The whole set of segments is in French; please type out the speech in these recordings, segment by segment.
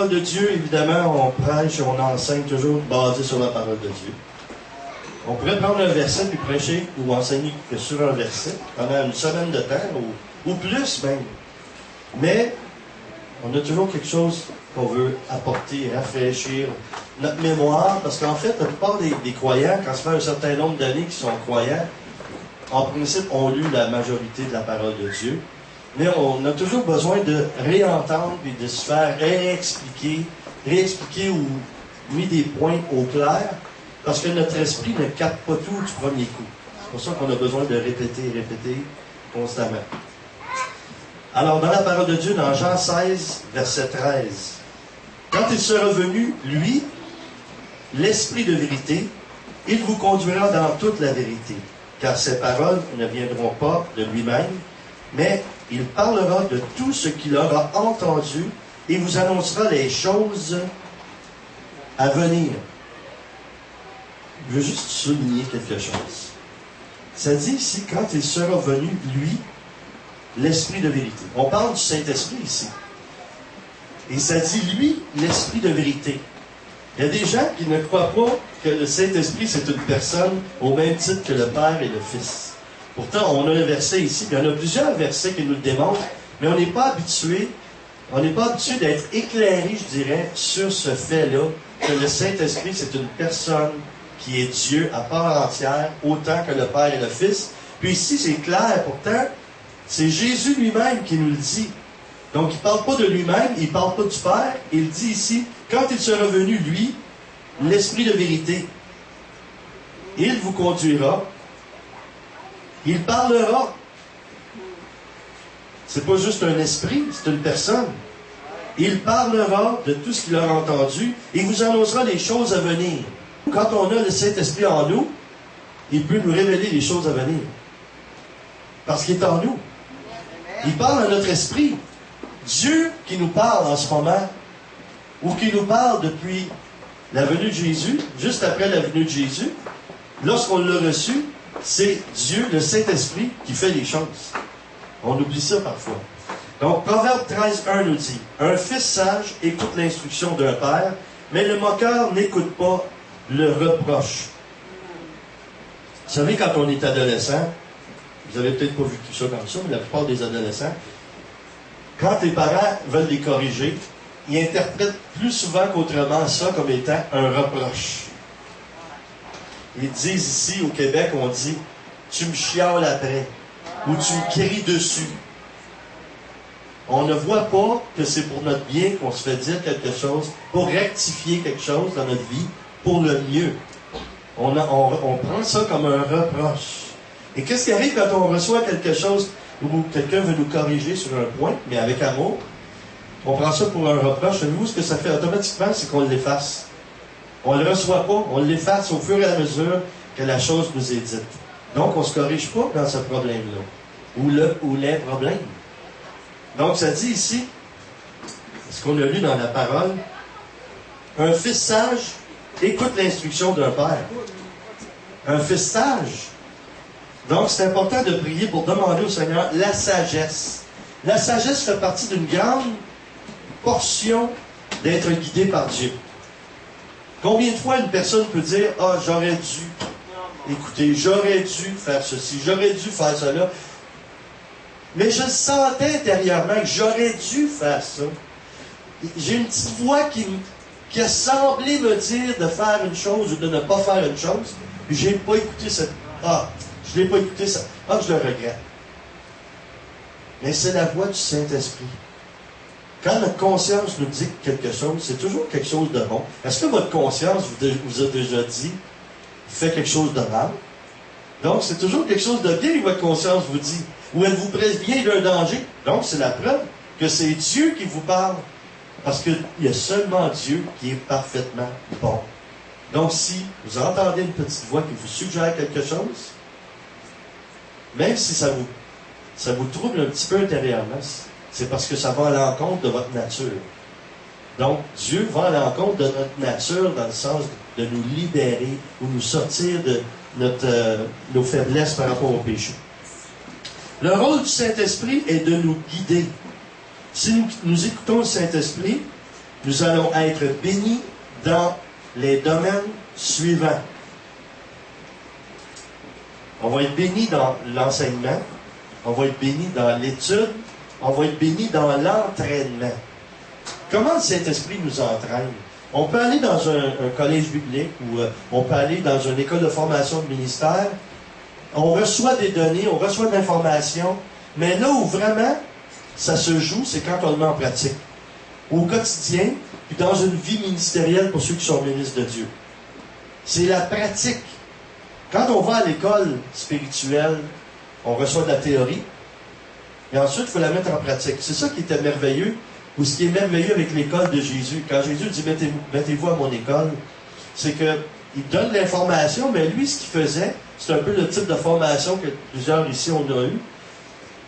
parole de Dieu, évidemment, on prêche, on enseigne toujours basé sur la parole de Dieu. On pourrait prendre un verset puis prêcher ou enseigner que sur un verset pendant une semaine de temps ou plus même. Mais on a toujours quelque chose qu'on veut apporter, rafraîchir notre mémoire, parce qu'en fait, la plupart des croyants, quand ça fait un certain nombre d'années qu'ils sont croyants, en principe, ont lu la majorité de la parole de Dieu. Mais on a toujours besoin de réentendre et de se faire réexpliquer ou mettre des points au clair, parce que notre esprit ne capte pas tout du premier coup. C'est pour ça qu'on a besoin de répéter constamment. Alors, dans la parole de Dieu, dans Jean 16, verset 13, « Quand il sera venu, lui, l'Esprit de vérité, il vous conduira dans toute la vérité, car ses paroles ne viendront pas de lui-même, mais il parlera de tout ce qu'il aura entendu et vous annoncera les choses à venir. » Je veux juste souligner quelque chose. Ça dit ici, quand il sera venu, lui, l'Esprit de vérité. On parle du Saint-Esprit ici. Et ça dit, lui, l'Esprit de vérité. Il y a des gens qui ne croient pas que le Saint-Esprit, c'est une personne au même titre que le Père et le Fils. Pourtant, on a un verset ici, puis il y en a plusieurs versets qui nous le démontrent, mais on n'est pas habitué d'être éclairé, je dirais, sur ce fait-là, que le Saint-Esprit, c'est une personne qui est Dieu à part entière, autant que le Père et le Fils. Puis ici, c'est clair, pourtant, c'est Jésus lui-même qui nous le dit. Donc, il ne parle pas de lui-même, il ne parle pas du Père, il dit ici, quand il sera venu, lui, l'Esprit de vérité, il vous conduira, il parlera. C'est pas juste un esprit, c'est une personne. Il parlera de tout ce qu'il a entendu et vous annoncera les choses à venir. Quand on a le Saint-Esprit en nous, il peut nous révéler les choses à venir. Parce qu'il est en nous. Il parle à notre esprit. Dieu qui nous parle en ce moment, ou qui nous parle depuis la venue de Jésus, juste après la venue de Jésus, lorsqu'on l'a reçu, c'est Dieu, le Saint-Esprit, qui fait les choses. On oublie ça parfois. Donc, Proverbe 13:1 nous dit, « Un fils sage écoute l'instruction d'un père, mais le moqueur n'écoute pas le reproche. » Vous savez, quand on est adolescent, vous avez peut-être pas vu tout ça comme ça, mais la plupart des adolescents, quand les parents veulent les corriger, ils interprètent plus souvent qu'autrement ça comme étant un reproche. Ils disent ici, au Québec, on dit « tu me chiales après » ou « tu me cries dessus ». On ne voit pas que c'est pour notre bien qu'on se fait dire quelque chose, pour rectifier quelque chose dans notre vie, pour le mieux. On prend ça comme un reproche. Et qu'est-ce qui arrive quand on reçoit quelque chose où quelqu'un veut nous corriger sur un point, mais avec amour? On prend ça pour un reproche. Savez-vous ce que ça fait automatiquement? C'est qu'on l'efface. On ne le reçoit pas, on l'efface au fur et à mesure que la chose nous est dite. Donc, on ne se corrige pas dans ce problème-là, ou les problèmes. Donc, ça dit ici, ce qu'on a lu dans la parole, un fils sage écoute l'instruction d'un père. Un fils sage. Donc, c'est important de prier pour demander au Seigneur la sagesse. La sagesse fait partie d'une grande portion d'être guidé par Dieu. Combien de fois une personne peut dire « Ah, j'aurais dû écouter, j'aurais dû faire ceci, j'aurais dû faire cela. » Mais je sentais intérieurement que j'aurais dû faire ça. J'ai une petite voix qui a semblé me dire de faire une chose ou de ne pas faire une chose. Puis j'ai pas écouté cette... Ah, je l'ai pas écouté ça. Ah, je le regrette. Mais c'est la voix du Saint-Esprit. Quand notre conscience nous dit quelque chose, c'est toujours quelque chose de bon. Est-ce que votre conscience vous a déjà dit fait quelque chose de mal? Donc, c'est toujours quelque chose de bien que votre conscience vous dit. Ou elle vous prévient d'un danger. Donc, c'est la preuve que c'est Dieu qui vous parle. Parce qu'il y a seulement Dieu qui est parfaitement bon. Donc, si vous entendez une petite voix qui vous suggère quelque chose, même si ça vous trouble un petit peu intérieurement, c'est parce que ça va à l'encontre de votre nature. Donc, Dieu va à l'encontre de notre nature dans le sens de nous libérer ou nous sortir de nos faiblesses par rapport au péché. Le rôle du Saint-Esprit est de nous guider. Si nous écoutons le Saint-Esprit, nous allons être bénis dans les domaines suivants. On va être bénis dans l'enseignement, on va être bénis dans l'étude, on va être bénis dans l'entraînement. Comment le Saint-Esprit nous entraîne? On peut aller dans un collège biblique ou on peut aller dans une école de formation de ministère. On reçoit des données, on reçoit de l'information, mais là où vraiment ça se joue, c'est quand on le met en pratique. Au quotidien, puis dans une vie ministérielle pour ceux qui sont ministres de Dieu. C'est la pratique. Quand on va à l'école spirituelle, on reçoit de la théorie, et ensuite, il faut la mettre en pratique. C'est ça qui était merveilleux, ou ce qui est merveilleux avec l'école de Jésus. Quand Jésus dit « Mettez-vous à mon école », c'est qu'il donne l'information, mais lui, ce qu'il faisait, c'est un peu le type de formation que plusieurs ici on a eu,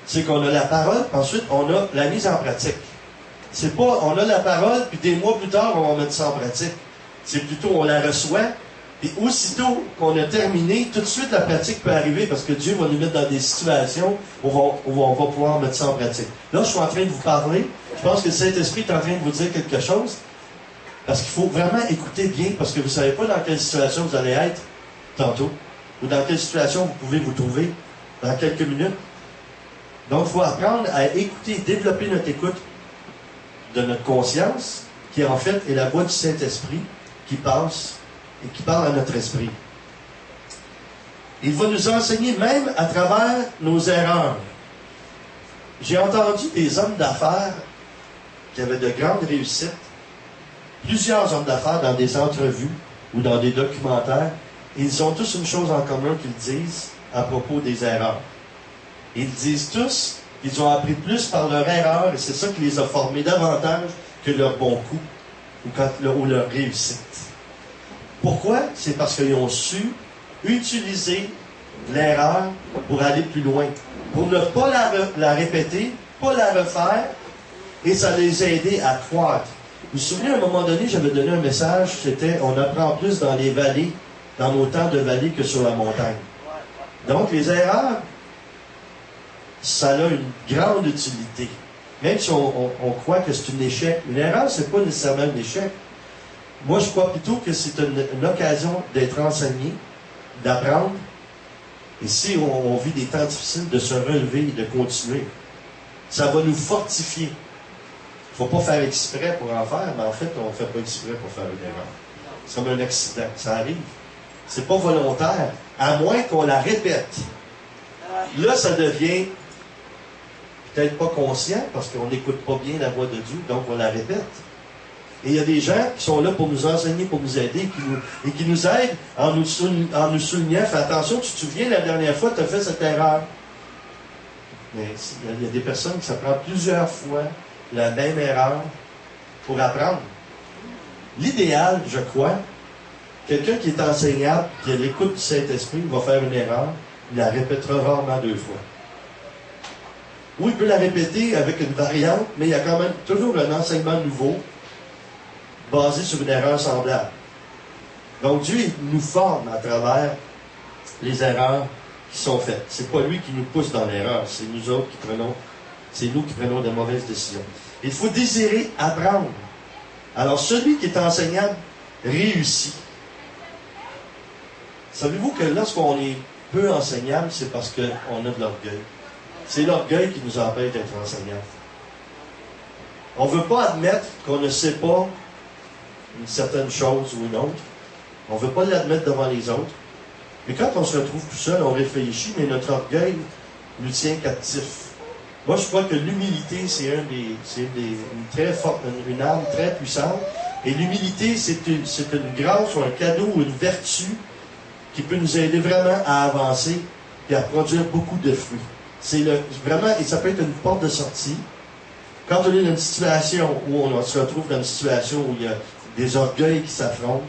c'est qu'on a la parole, puis ensuite, on a la mise en pratique. C'est pas, on a la parole, puis des mois plus tard, on va mettre ça en pratique. C'est plutôt, on la reçoit, puis aussitôt qu'on a terminé, tout de suite, la pratique peut arriver, parce que Dieu va nous mettre dans des situations où on va pouvoir mettre ça en pratique. Là, je suis en train de vous parler, je pense que le Saint-Esprit est en train de vous dire quelque chose, parce qu'il faut vraiment écouter bien, parce que vous ne savez pas dans quelle situation vous allez être tantôt, ou dans quelle situation vous pouvez vous trouver dans quelques minutes. Donc, il faut apprendre à écouter, développer notre écoute de notre conscience, qui en fait est la voix du Saint-Esprit qui passe et qui parle à notre esprit. Il va nous enseigner même à travers nos erreurs. J'ai entendu des hommes d'affaires qui avaient de grandes réussites, plusieurs hommes d'affaires dans des entrevues ou dans des documentaires, et ils ont tous une chose en commun qu'ils disent à propos des erreurs. Ils disent tous qu'ils ont appris plus par leur erreur, et c'est ça qui les a formés davantage que leur bon coup ou leur réussite. Pourquoi? C'est parce qu'ils ont su utiliser l'erreur pour aller plus loin, pour ne pas la répéter, pas la refaire, et ça les a aidés à croître. Vous vous souvenez, à un moment donné, j'avais donné un message, c'était « On apprend plus dans les vallées, dans nos temps de vallées que sur la montagne ». Donc, les erreurs, ça a une grande utilité. Même si on croit que c'est un échec. Une erreur, c'est pas nécessairement un échec. Moi, je crois plutôt que c'est une occasion d'être enseigné, d'apprendre. Et si on vit des temps difficiles, de se relever et de continuer. Ça va nous fortifier. Il ne faut pas faire exprès pour en faire, mais en fait, on ne fait pas exprès pour faire une erreur. C'est comme un accident. Ça arrive. C'est pas volontaire, à moins qu'on la répète. Là, ça devient peut-être pas conscient, parce qu'on n'écoute pas bien la voix de Dieu, donc on la répète. Et il y a des gens qui sont là pour nous enseigner, pour nous aider, et qui nous aident en nous soulignant, fais attention, tu te souviens, la dernière fois, tu as fait cette erreur. Mais il y a des personnes qui ça prend plusieurs fois la même erreur pour apprendre. L'idéal, je crois, quelqu'un qui est enseignable, qui a l'écoute du Saint-Esprit, va faire une erreur, il la répétera rarement 2 fois. Oui, il peut la répéter avec une variante, mais il y a quand même toujours un enseignement nouveau, basé sur une erreur semblable. Donc Dieu il nous forme à travers les erreurs qui sont faites. C'est pas lui qui nous pousse dans l'erreur, c'est nous autres c'est nous qui prenons de mauvaises décisions. Il faut désirer apprendre. Alors celui qui est enseignable réussit. Savez-vous que lorsqu'on est peu enseignable, c'est parce qu'on a de l'orgueil. C'est l'orgueil qui nous empêche d'être enseignable. On ne veut pas admettre qu'on ne sait pas une certaine chose ou une autre. On ne veut pas l'admettre devant les autres. Mais quand on se retrouve tout seul, on réfléchit, mais notre orgueil nous tient captifs. Moi, je crois que l'humilité, c'est une arme très puissante. Et l'humilité, c'est une grâce ou un cadeau ou une vertu qui peut nous aider vraiment à avancer et à produire beaucoup de fruits. Vraiment, et ça peut être une porte de sortie. Quand on est dans une situation où on se retrouve dans une situation où il y a des orgueils qui s'affrontent,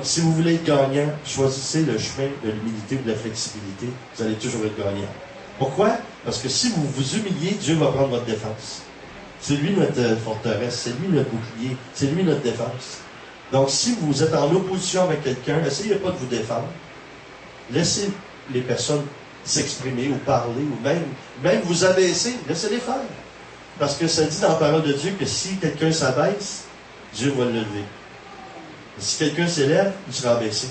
si vous voulez être gagnant, choisissez le chemin de l'humilité ou de la flexibilité. Vous allez toujours être gagnant. Pourquoi? Parce que si vous vous humiliez, Dieu va prendre votre défense. C'est lui notre forteresse, c'est lui notre bouclier, c'est lui notre défense. Donc, si vous êtes en opposition avec quelqu'un, n'essayez pas de vous défendre. Laissez les personnes s'exprimer ou parler, ou même vous abaisser, laissez-les faire. Parce que ça dit dans la parole de Dieu que si quelqu'un s'abaisse, Dieu va le lever. Si quelqu'un s'élève, il sera baissé.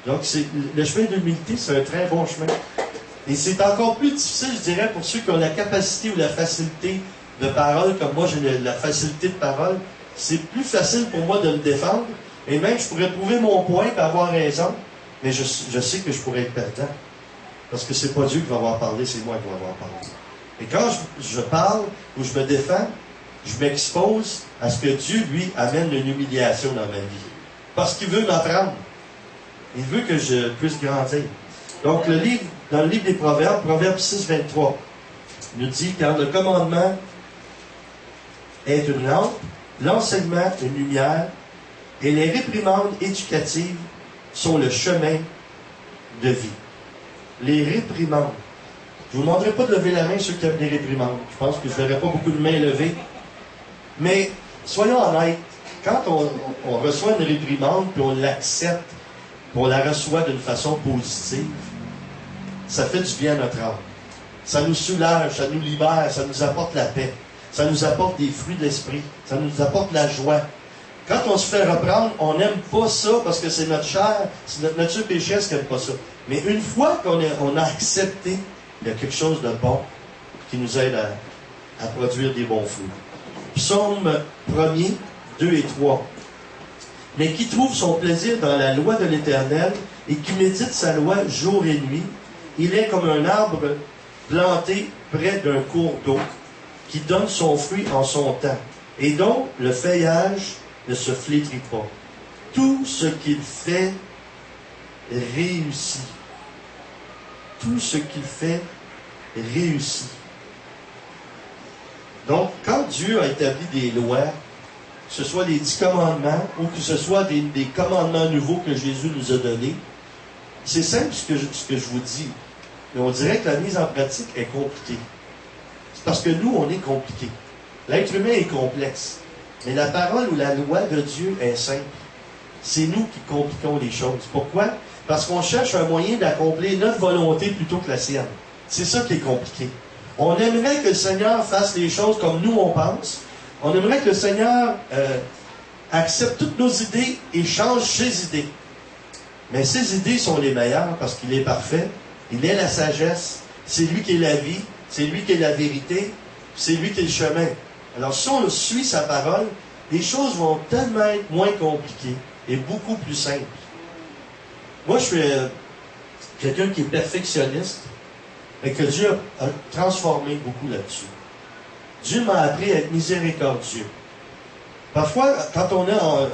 Donc, le chemin de l'humilité, c'est un très bon chemin. Et c'est encore plus difficile, je dirais, pour ceux qui ont la capacité ou la facilité de parole, comme moi j'ai la facilité de parole. C'est plus facile pour moi de me défendre, et même je pourrais prouver mon point et avoir raison, mais je sais que je pourrais être perdant. Parce que c'est pas Dieu qui va avoir parlé, c'est moi qui vais avoir parlé. Et quand je parle ou je me défends, je m'expose à ce que Dieu, lui, amène une humiliation dans ma vie. Parce qu'il veut m'apprendre. Il veut que je puisse grandir. Donc, dans le livre des Proverbes, Proverbe 6, 23, nous dit, car le commandement est une lampe, l'enseignement une lumière, et les réprimandes éducatives sont le chemin de vie. Les réprimandes. Je ne vous demanderai pas de lever la main ceux qui aiment les réprimandes. Je pense que je ne verrai pas beaucoup de mains levées. Mais, soyons honnêtes, quand on reçoit une réprimande, puis on l'accepte, puis on la reçoit d'une façon positive, ça fait du bien à notre âme. Ça nous soulage, ça nous libère, ça nous apporte la paix. Ça nous apporte des fruits de l'esprit. Ça nous apporte la joie. Quand on se fait reprendre, on n'aime pas ça parce que c'est notre chair, c'est notre nature pécheresse qui n'aime pas ça. Mais une fois qu'on a accepté, il y a quelque chose de bon qui nous aide à produire des bons fruits. Psaume 1er, 2 et 3. Mais qui trouve son plaisir dans la loi de l'Éternel et qui médite sa loi jour et nuit, il est comme un arbre planté près d'un cours d'eau qui donne son fruit en son temps et dont le feuillage ne se flétrit pas. Tout ce qu'il fait réussit. Tout ce qu'il fait réussit. Donc, quand Dieu a établi des lois, que ce soit les 10 commandements ou que ce soit des commandements nouveaux que Jésus nous a donnés, c'est simple ce que je vous dis. Mais on dirait que la mise en pratique est compliquée. C'est parce que nous, on est compliqués. L'être humain est complexe. Mais la parole ou la loi de Dieu est simple. C'est nous qui compliquons les choses. Pourquoi? Parce qu'on cherche un moyen d'accomplir notre volonté plutôt que la sienne. C'est ça qui est compliqué. On aimerait que le Seigneur fasse les choses comme nous on pense. On aimerait que le Seigneur accepte toutes nos idées et change ses idées. Mais ses idées sont les meilleures parce qu'il est parfait. Il est la sagesse. C'est lui qui est la vie. C'est lui qui est la vérité. C'est lui qui est le chemin. Alors si on suit sa parole, les choses vont tellement être moins compliquées et beaucoup plus simples. Moi, je suis quelqu'un qui est perfectionniste et que Dieu a transformé beaucoup là-dessus. Dieu m'a appris à être miséricordieux. Parfois, quand on a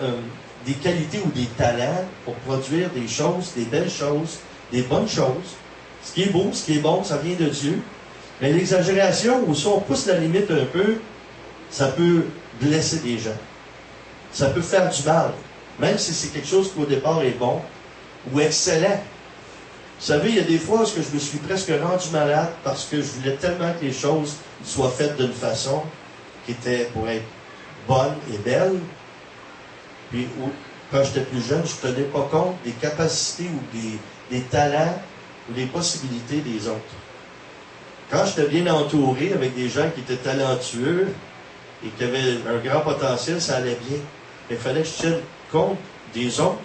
des qualités ou des talents pour produire des choses, des belles choses, des bonnes choses, ce qui est beau, ce qui est bon, ça vient de Dieu. Mais l'exagération, ou si on pousse la limite un peu, ça peut blesser des gens. Ça peut faire du mal. Même si c'est quelque chose qui au départ est bon ou excellent. Vous savez, il y a des fois où je me suis presque rendu malade parce que je voulais tellement que les choses soient faites d'une façon qui était pour être bonne et belle. Puis quand j'étais plus jeune, je ne tenais pas compte des capacités ou des talents ou des possibilités des autres. Quand j'étais bien entouré avec des gens qui étaient talentueux et qui avaient un grand potentiel, ça allait bien. Il fallait que je tienne compte des autres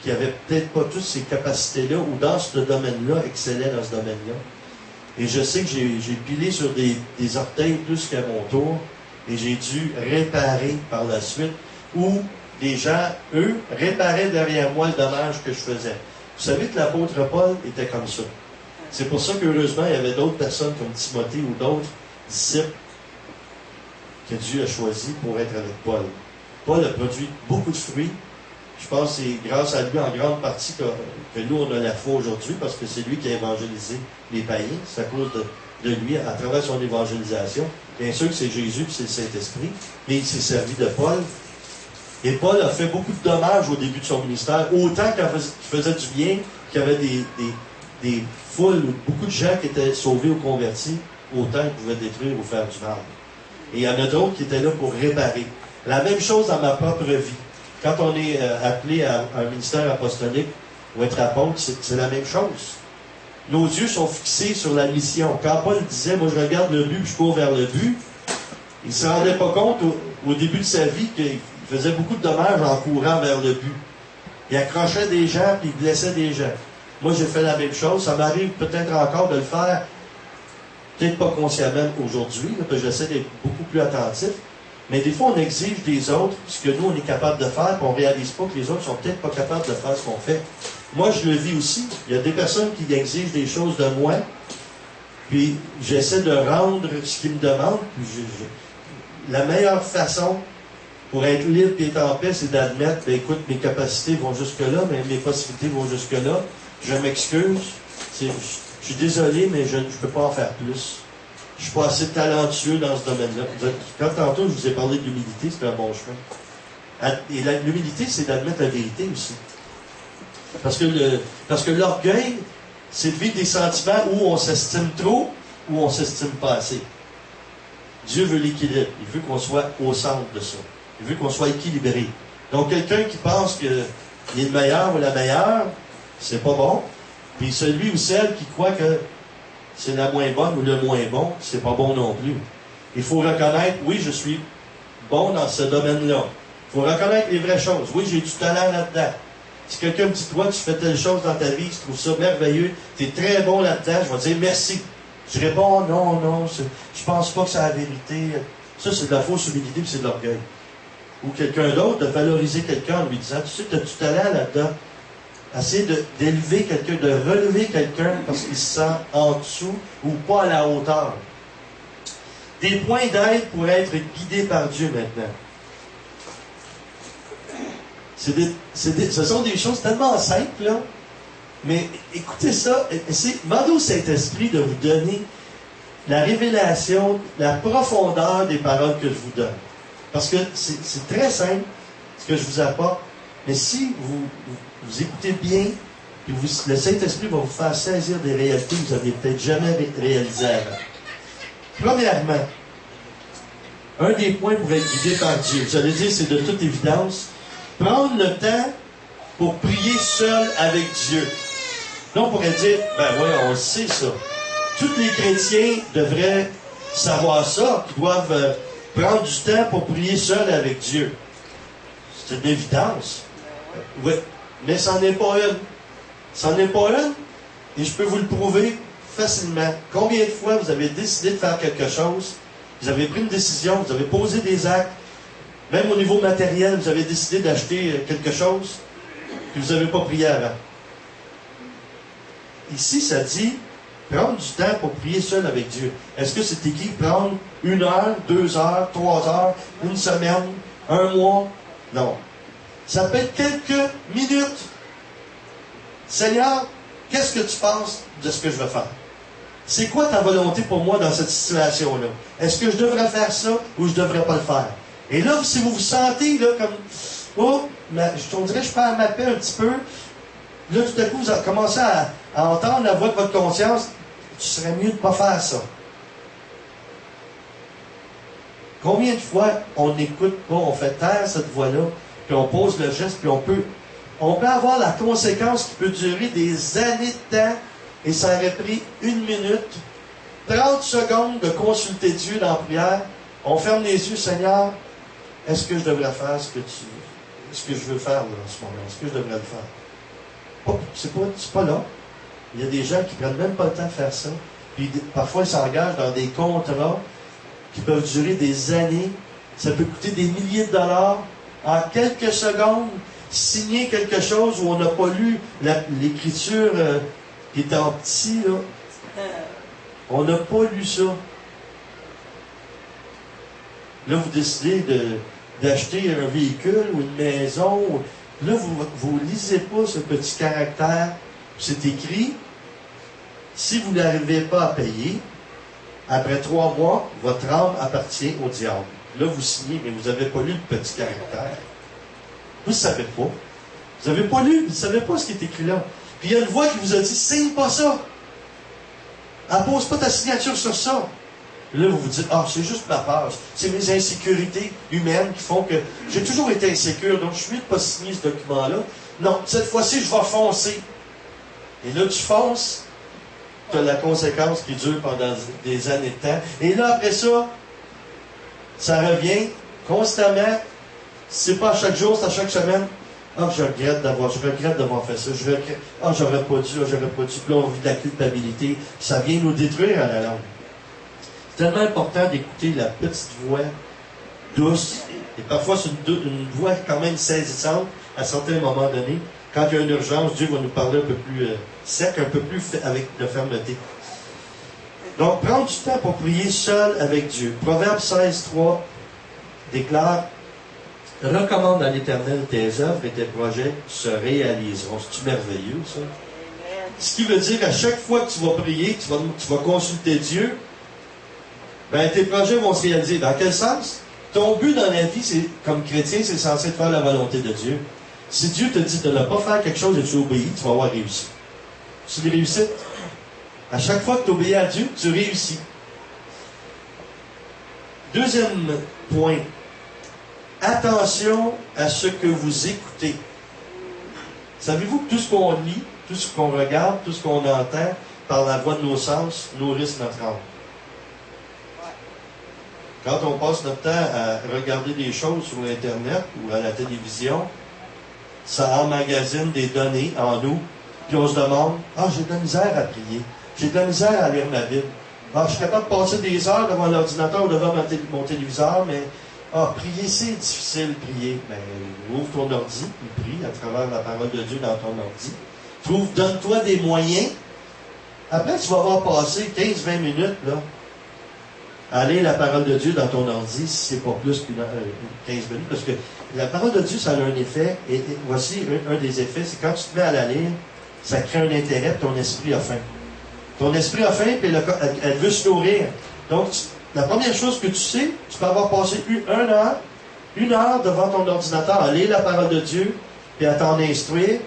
qui n'avaient peut-être pas toutes ces capacités-là ou dans ce domaine-là, excellaient dans ce domaine-là. Et je sais que j'ai pilé sur des orteils plus qu'à mon tour et j'ai dû réparer par la suite ou des gens, eux, réparaient derrière moi le dommage que je faisais. Vous savez que l'apôtre Paul était comme ça. C'est pour ça qu'heureusement, il y avait d'autres personnes comme Timothée ou d'autres disciples que Dieu a choisis pour être avec Paul. Paul a produit beaucoup de fruits. Je pense que c'est grâce à lui en grande partie que nous, on a la foi aujourd'hui, parce que c'est lui qui a évangélisé les païens. C'est à cause de lui, à travers son évangélisation. Bien sûr que c'est Jésus et c'est le Saint-Esprit, mais il s'est servi de Paul. Et Paul a fait beaucoup de dommages au début de son ministère, autant qu'il faisait du bien, qu'il y avait des foules, beaucoup de gens qui étaient sauvés ou convertis, autant qu'il pouvait détruire ou faire du mal. Et il y en a d'autres qui étaient là pour réparer. La même chose dans ma propre vie. Quand on est appelé à un ministère apostolique ou être apôtre, c'est la même chose. Nos yeux sont fixés sur la mission. Quand Paul disait, moi je regarde le but, puis je cours vers le but, il ne se rendait pas compte au début de sa vie qu'il Il faisait beaucoup de dommages en courant vers le but. Il accrochait des gens, puis il blessait des gens. Moi, j'ai fait la même chose. Ça m'arrive peut-être encore de le faire, peut-être pas consciemment aujourd'hui, là, parce que j'essaie d'être beaucoup plus attentif. Mais des fois, on exige des autres ce que nous, on est capable de faire, puis on ne réalise pas que les autres sont peut-être pas capables de faire ce qu'on fait. Moi, je le vis aussi. Il y a des personnes qui exigent des choses de moi, puis j'essaie de rendre ce qu'ils me demandent. Puis la meilleure façon pour être libre et être en paix, c'est d'admettre, ben, écoute, mes capacités vont jusque-là, mais mes possibilités vont jusque-là. Je m'excuse. Je suis désolé, mais je ne peux pas en faire plus. Je suis pas assez talentueux dans ce domaine-là. Quand tantôt, je vous ai parlé de l'humilité, c'est un bon chemin. Et l'humilité, c'est d'admettre la vérité aussi. Parce que l'orgueil, c'est de vivre des sentiments où on s'estime trop, ou on s'estime pas assez. Dieu veut l'équilibre. Il veut qu'on soit au centre de ça. Il veut qu'on soit équilibré. Donc, quelqu'un qui pense qu'il est le meilleur ou la meilleure, c'est pas bon. Puis celui ou celle qui croit que c'est la moins bonne ou le moins bon, c'est pas bon non plus. Il faut reconnaître, oui, je suis bon dans ce domaine-là. Il faut reconnaître les vraies choses. Oui, j'ai du talent là-dedans. Si quelqu'un me dit, toi, tu fais telle chose dans ta vie, tu trouves ça merveilleux, tu es très bon là-dedans, je vais dire merci. Je réponds, non, je pense pas que c'est la vérité. Ça, c'est de la fausse humilité, puis c'est de l'orgueil. Ou quelqu'un d'autre, de valoriser quelqu'un en lui disant, tu sais, tu as du talent là-dedans. Essayer d'élever quelqu'un, de relever quelqu'un parce qu'il se sent en dessous ou pas à la hauteur. Des points d'aide pour être guidé par Dieu maintenant. Ce sont des choses tellement simples, là. Mais écoutez ça, demandez au Saint-Esprit de vous donner la révélation, la profondeur des paroles que je vous donne. Parce que c'est très simple, ce que je vous apporte. Mais si vous écoutez bien, puis le Saint-Esprit va vous faire saisir des réalités que vous n'avez peut-être jamais réalisées avant. Premièrement, un des points pour être guidé par Dieu, vous allez dire, c'est de toute évidence, prendre le temps pour prier seul avec Dieu. Là, on pourrait dire, ben oui, on le sait ça. Tous les chrétiens devraient savoir ça, qu'ils doivent prendre du temps pour prier seul avec Dieu. C'est une évidence. Oui, mais c'en est pas une. C'en est pas une, et je peux vous le prouver facilement. Combien de fois vous avez décidé de faire quelque chose, vous avez pris une décision, vous avez posé des actes, même au niveau matériel, vous avez décidé d'acheter quelque chose, que vous n'avez pas prié avant. Ici, ça dit, prendre du temps pour prier seul avec Dieu. Est-ce que c'est écrit prendre 1 heure, 2 heures, 3 heures, 1 semaine, 1 mois? Non. Ça peut être quelques minutes. Seigneur, qu'est-ce que tu penses de ce que je vais faire? C'est quoi ta volonté pour moi dans cette situation-là? Est-ce que je devrais faire ça ou je ne devrais pas le faire? Et là, si vous vous sentez là, comme, oh, on dirait que je perds ma paix un petit peu, là, tout à coup, vous commencez à entendre la voix de votre conscience, tu serais mieux de ne pas faire ça. Combien de fois on n'écoute pas, on fait taire cette voix-là, puis on pose le geste, puis on peut avoir la conséquence qui peut durer des années de temps, et ça aurait pris 1 minute, 30 secondes de consulter Dieu dans la prière. On ferme les yeux, Seigneur, est-ce que je devrais faire ce que je veux faire là, en ce moment? Est-ce que je devrais le faire? C'est pas là. Il y a des gens qui ne prennent même pas le temps de faire ça. Puis parfois, ils s'engagent dans des contrats qui peuvent durer des années. Ça peut coûter des milliers de dollars. En quelques secondes, signer quelque chose où on n'a pas lu l'écriture qui est en petit, là. On n'a pas lu ça. Là, vous décidez d'acheter un véhicule ou une maison. Là, vous ne lisez pas ce petit caractère. C'est écrit, si vous n'arrivez pas à payer, après 3 mois, votre âme appartient au diable. Là, vous signez, mais vous n'avez pas lu le petit caractère. Vous ne savez pas. Vous n'avez pas lu, vous ne savez pas ce qui est écrit là. Puis il y a une voix qui vous a dit, signe pas ça. Appose pas ta signature sur ça. Là, vous vous dites, c'est juste ma peur. C'est mes insécurités humaines qui font que j'ai toujours été insécure, donc je suis mieux de ne pas signer ce document-là. Non, cette fois-ci, je vais foncer. Et là, tu fonces, tu as la conséquence qui dure pendant des années de temps. Et là, après ça, ça revient constamment. Si c'est pas à chaque jour, c'est à chaque semaine. Ah, je regrette d'avoir fait ça. Je regrette. Ah, j'aurais pas dû. Puis là, on vit de la culpabilité. Ça vient nous détruire à la longue. C'est tellement important d'écouter la petite voix douce. Et parfois, c'est une voix quand même saisissante à certains moments donnés. Quand il y a une urgence, Dieu va nous parler un peu plus sec, un peu plus avec de fermeté. Donc, prendre du temps pour prier seul avec Dieu. Proverbe 16:3 déclare: recommande à l'Éternel tes œuvres et tes projets se réaliseront. C'est-tu merveilleux, ça? Ce qui veut dire qu'à chaque fois que tu vas prier, tu vas consulter Dieu, ben, tes projets vont se réaliser. Dans quel sens? Ton but dans la vie, c'est, comme chrétien, c'est censé faire la volonté de Dieu. Si Dieu te dit de ne pas faire quelque chose et tu obéis, tu vas avoir réussi. C'est une réussite. À chaque fois que tu obéis à Dieu, tu réussis. Deuxième point. Attention à ce que vous écoutez. Savez-vous que tout ce qu'on lit, tout ce qu'on regarde, tout ce qu'on entend, par la voie de nos sens, nourrissent notre âme. Quand on passe notre temps à regarder des choses sur Internet ou à la télévision, ça emmagasine des données en nous, puis on se demande: ah, j'ai de la misère à prier, j'ai de la misère à lire ma Bible, ah, je suis capable de passer des heures devant l'ordinateur ou devant mon téléviseur, mais prier, c'est difficile, prier. Ben, ouvre ton ordi, puis prie à travers la parole de Dieu dans ton ordi. Donne-toi des moyens. Après, tu vas avoir passé 15-20 minutes, là, à lire la parole de Dieu dans ton ordi, si c'est pas plus qu'une 15 minutes, parce que la parole de Dieu, ça a un effet, et voici un des effets, c'est quand tu te mets à la lire, ça crée un intérêt, ton esprit a faim. Ton esprit a faim, puis elle veut se nourrir. Donc, la première chose que tu sais, tu peux avoir passé une heure devant ton ordinateur à lire la parole de Dieu, puis à t'en instruire.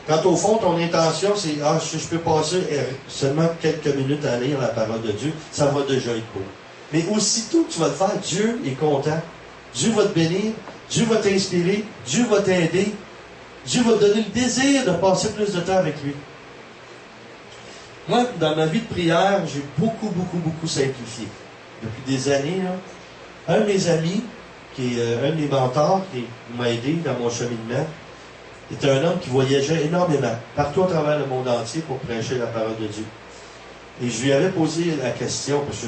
Quand au fond, ton intention, c'est: ah, je peux passer seulement quelques minutes à lire la parole de Dieu, ça va déjà être beau. Mais aussitôt que tu vas le faire, Dieu est content. Dieu va te bénir, Dieu va t'inspirer, Dieu va t'aider, Dieu va te donner le désir de passer plus de temps avec lui. Moi, dans ma vie de prière, j'ai beaucoup simplifié. Depuis des années, là, un de mes amis, qui est un de mes mentors, qui m'a aidé dans mon cheminement, était un homme qui voyageait énormément, partout à travers le monde entier pour prêcher la parole de Dieu. Et je lui avais posé la question, parce que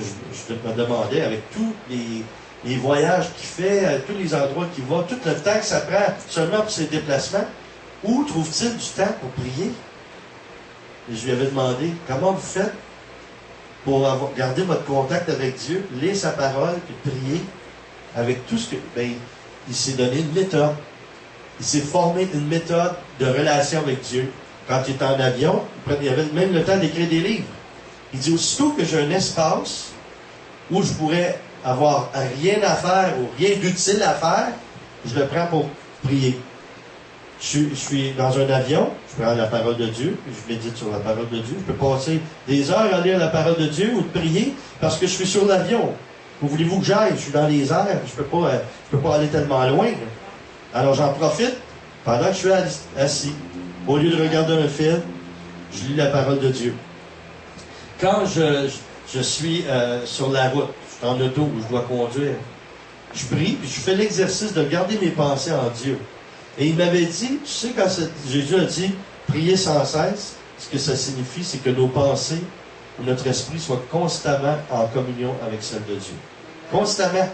je me demandais, avec tous les voyages qu'il fait, tous les endroits qu'il va, tout le temps que ça prend seulement pour ses déplacements, où trouve-t-il du temps pour prier? Et je lui avais demandé: comment vous faites pour garder votre contact avec Dieu, lire sa parole, puis prier avec tout ce que... Ben, il s'est donné une méthode. Il s'est formé une méthode de relation avec Dieu. Quand il était en avion, il avait même le temps d'écrire des livres. Il dit: aussitôt que j'ai un espace où je pourrais avoir rien à faire ou rien d'utile à faire, je le prends pour prier. Je suis dans un avion, je prends la parole de Dieu, je médite sur la parole de Dieu. Je peux passer des heures à lire la parole de Dieu ou de prier parce que je suis sur l'avion. Où voulez-vous que j'aille? Je suis dans les airs, je peux pas aller tellement loin. Alors j'en profite pendant que je suis assis. Au lieu de regarder un film, je lis la parole de Dieu. Quand je suis sur la route, je suis en auto où je dois conduire, je prie, puis je fais l'exercice de garder mes pensées en Dieu. Et il m'avait dit, tu sais, quand Jésus a dit « prier sans cesse », ce que ça signifie, c'est que nos pensées, notre esprit soit constamment en communion avec celle de Dieu. Constamment.